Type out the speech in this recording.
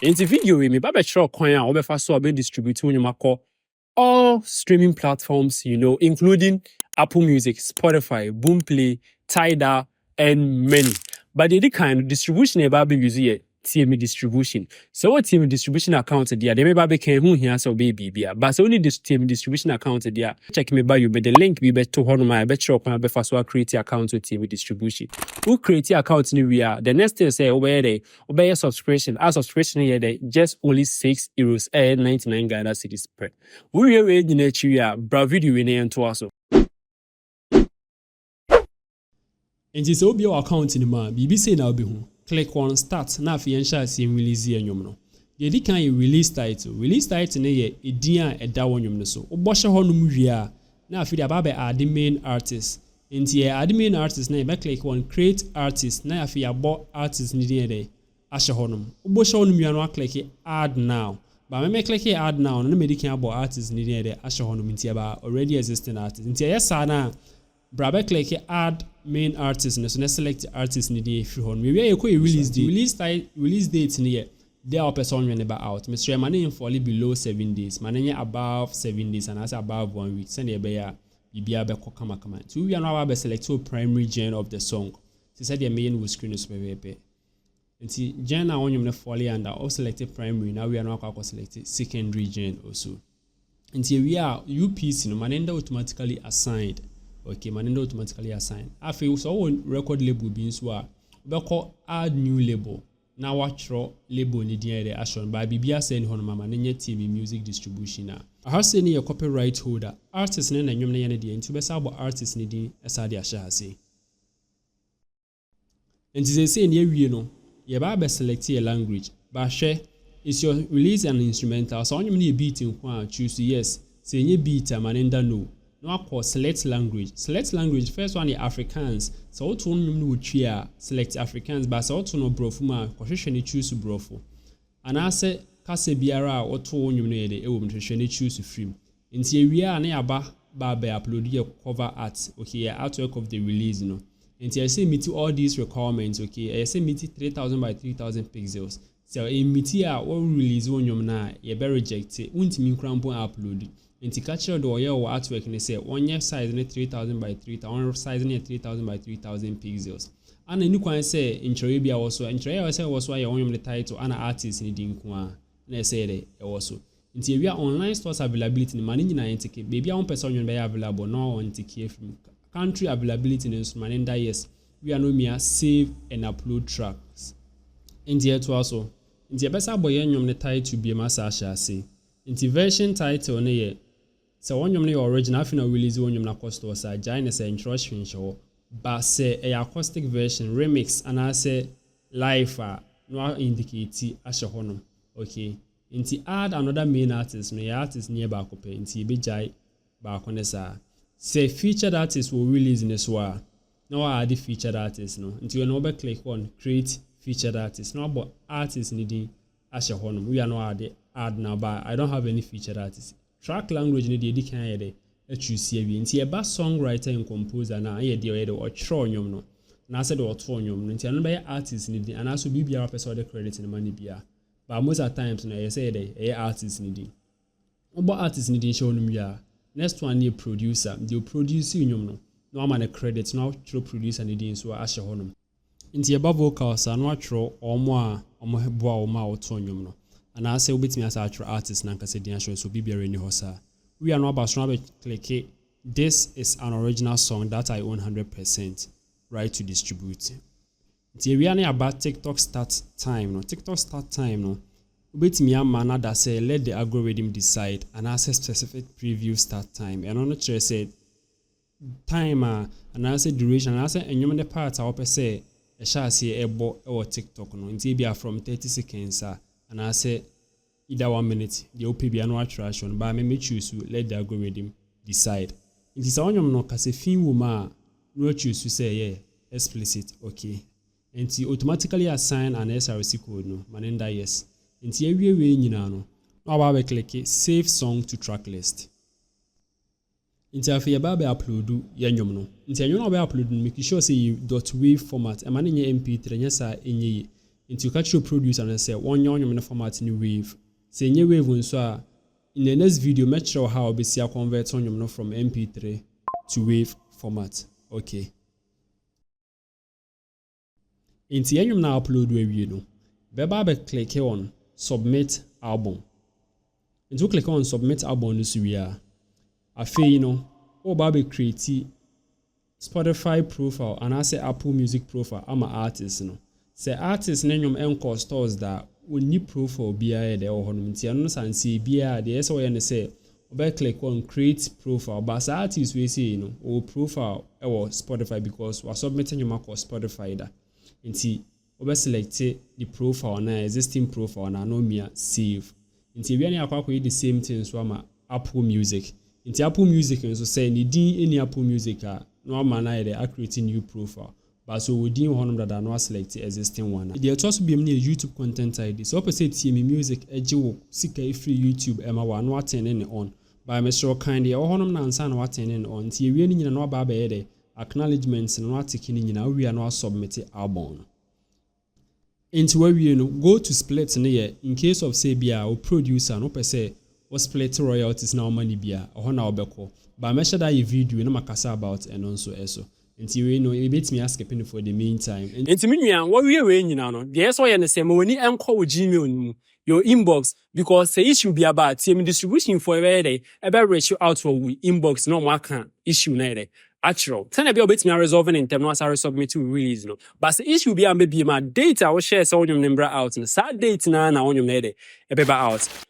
Into video we me ba be sure kwan a obefa so be distribute onyuma call all streaming platforms, including Apple Music, Spotify, Boomplay, Tidal, and many. But the kind of distribution about be use TME distribution. So what TME distribution account there? They may be can who here so baby but so only this TME distribution account there. Check me by you, but the link be to one my bet shop and be first create account with TME distribution. Who create account in we are the next thing say obey subscription. Our subscription here they just only €6 and 99 Ghana cedis per. We are in the bra video in and to us. And this will be your account in the man. BBC now be home. Click on start na fi ensha si release enyom no ye di kan release title ne ye edian eda wonyom no so oboshe honum wi na fi da ba be add main artist enti ye add main artist na ye be click on create artist na ya fi abo artist ni di de ashe honum oboshe honum wi no click add now ba me click add now no me di kan abo artist ni di de ashe honum enti ba already existing artist enti ye sa na Brabe click add main artist and so select the artist in the free home. We are release date. Release date near there are person when about out. Mr. Money fall below 7 days. Money above 7 days and as above 1 week. Send a bear BBA beko kama. So we are now select to primary genre of the song. She said the main will screen is very and see genre on you fall under or selected primary. Now we are now selected secondary genre also. And here we are UPC no manenda automatically assigned. Okay, manendo automatically assign. After so one record label being so we call add new label. Now watch label ni the action by BBA send hon mama nenye TME music distribution na. I have seen your copyright holder. Artist ne na nwom na yene de nti be sa bo artist ni din esa de ahya ase. Nti say ne awie no, ye ba be select your language. Ba hwe is your release an instrumental. So onwom na beat nko a choose yes. Say nye beat amanenda no. No call select language. Select language. First one is Afrikaans. So what one you would select Afrikaans, but so to no brofuma. Question choose brofo. And I say kase biara or to one you know the ewu choose free. In the we are near ba upload your cover art. Okay, artwork of the release. No. And I say meet all these requirements. Okay, I say meet 3000 by 3000 pixels. So in meet here all release one you na you be rejected. Won't mean crampo upload. Inti catcher do your artwork ne say one year size ne 3000 by 3000 one size ne 3000 by 3000 pixels and any kwan say intro bia also intro say was why you the title and artist ni din ko na say dey e also inti we online stores availability ni mani nyina entike baby a one person be available no on tike from country availability ni so mani that yes we are no mere save and upload tracks inti to also inti be sa boy nyom ne title bi ma sa sha say inti version title ne ye so one yom na original final release one yom na cost was a giant say introduction show but say a acoustic version remix and I say live no indicate ashe honom okay inti add another main artist no artist near back up inti be jai back on sa say featured artist will release in this war no add the featured artist no inti you no be click on create featured artist no about artist needing ashe honom we are no add now but I don't have any featured artist. Track language ni de kan ye de choose awie nti e ba songwriter and composer na ye de o tro nyom no na se de o to nyom no nti anu be artist ni din ana so bibia person de credit ni mani bia but most at times na ye say de e artist ni din obo artist ni din show no bia next one ni producer the produce nyom no no ama na credit na tro producer ni din so a hye honum nti e ba vocals anu atro omo boa o ma o to nyom no and I say ubit me as actual artist na nkase dia show so bibia ni hosa we are not about to click this is an original song that I own 100% right to distribute. The we are about TikTok start time no ubit me am that say let the algorithm decide and access specific preview start time and on the say timer and I say duration and I say enyum the part I say e sha say ebo e TikTok no nti bia from 30 seconds and I say either 1 minute the OPB no attraction but me choose to let the algorithm decide. It is on no kase fin woman no choose to say yeah explicit okay and it automatically assign an SRC code no manenda yes and we nyina no now we click save song to track list. Inti afia ba be upload ya nyom no inti anyom no be upload make sure say you .wav format e ma nye mp3 nya sa enye Into catch your producer and say one young format in wave. Say nye wave nso a in the next video make sure how obviously I convert on from MP3 to wave format. Okay. Into you now upload wave you know. Beba click on submit album. Into click on submit album this we are. Afi you know, or baby create Spotify profile and I say Apple Music profile. I'm an artist, you know. Say artist name enko stores that we need profile BIA there or honumti and no see BIA the SON say obe click on create profile. But artist we say you know or profile or Spotify because we're submitting your mark or Spotify that. Inti obe select the profile na existing profile na no me save. Inti we any akwa the same thing so am Apple Music. Inti Apple Music and so say ni din any Apple Music no man I create new profile. But so we didn't want that no select the existing one. There also be a YouTube content ID. So I say TM Music ejo sika free YouTube ema wa no attend on. By Mr. Kindly or honum na ansa no attend on. Ti we ni no ba be de acknowledgements no atiki ni na we no submit album. Into where we know go to split in case of say bia or producer no per se or split royalties na money bia or na obeko. But make sure that you video no makasa about and also eso. Until we know it beats me asking for the meantime. Until me what we are in now. The SY and the same when you call with Gmail your inbox because the issue be about team distribution for a day about ratio out for inbox no more can issue na actual. Ten be obet me resolving in terms of submit to release no. But the issue be maybe my data or share so on your number out and sad date na on your out.